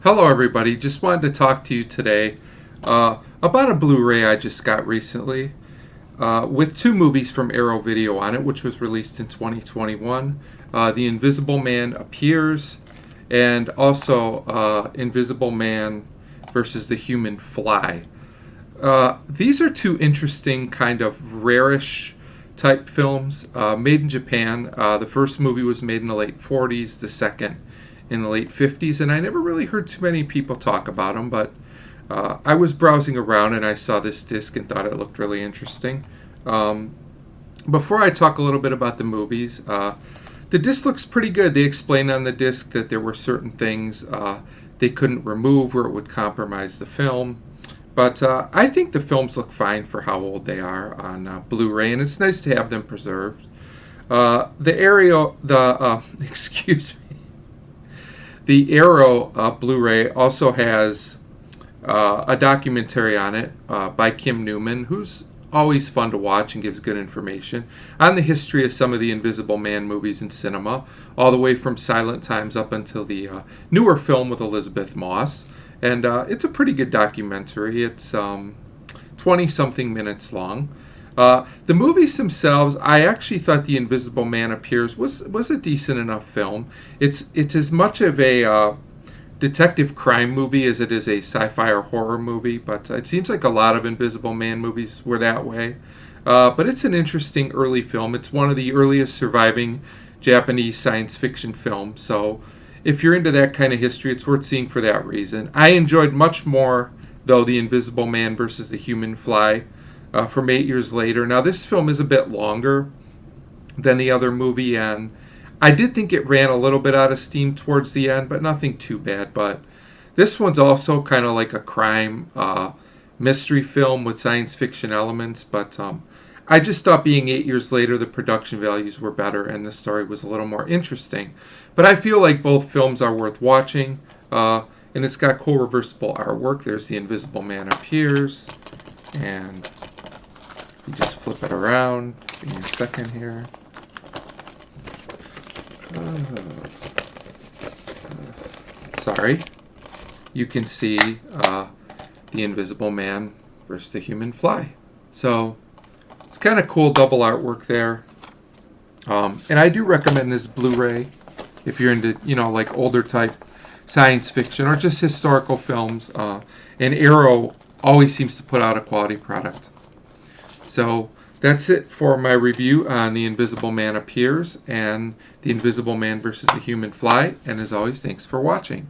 Hello everybody, just wanted to talk to you today about a Blu-ray I just got recently with two movies from Arrow Video on it, which was released in 2021. The Invisible Man Appears and also Invisible Man versus the Human Fly. These are two interesting kind of rarish type films made in Japan. The first movie was made in the late 40s, the second in the late 50s, and I never really heard too many people talk about them, but I was browsing around and I saw this disc and thought it looked really interesting. Before I talk a little bit about the movies, the disc looks pretty good. They explained on the disc that there were certain things they couldn't remove or it would compromise the film. But I think the films look fine for how old they are on Blu-ray, and it's nice to have them preserved. Excuse me. The Arrow Blu-ray also has a documentary on it by Kim Newman, who's always fun to watch and gives good information on the history of some of the Invisible Man movies in cinema, all the way from Silent Times up until the newer film with Elizabeth Moss. And it's a pretty good documentary. It's 20-something minutes long. The movies themselves, I actually thought The Invisible Man Appears was a decent enough film. It's as much of a detective crime movie as it is a sci-fi or horror movie, but it seems like a lot of Invisible Man movies were that way. But it's an interesting early film. It's one of the earliest surviving Japanese science fiction films, so if you're into that kind of history, it's worth seeing for that reason. I enjoyed much more, though, The Invisible Man versus the Human Fly from 8 years later. Now, this film is a bit longer than the other movie, and I did think it ran a little bit out of steam towards the end, but nothing too bad. But this one's also kind of like a crime mystery film with science fiction elements, but I just thought being 8 years later, the production values were better and the story was a little more interesting. But I feel like both films are worth watching, and it's got co-reversible artwork. There's The Invisible Man Appears, and you just flip it around. Give me a second here. Sorry. You can see The Invisible Man versus the Human Fly. So it's kind of cool double artwork there. And I do recommend this Blu-ray if you're into, like older type science fiction or just historical films. And Arrow always seems to put out a quality product. So that's it for my review on The Invisible Man Appears and The Invisible Man versus the Human Fly. And as always, thanks for watching.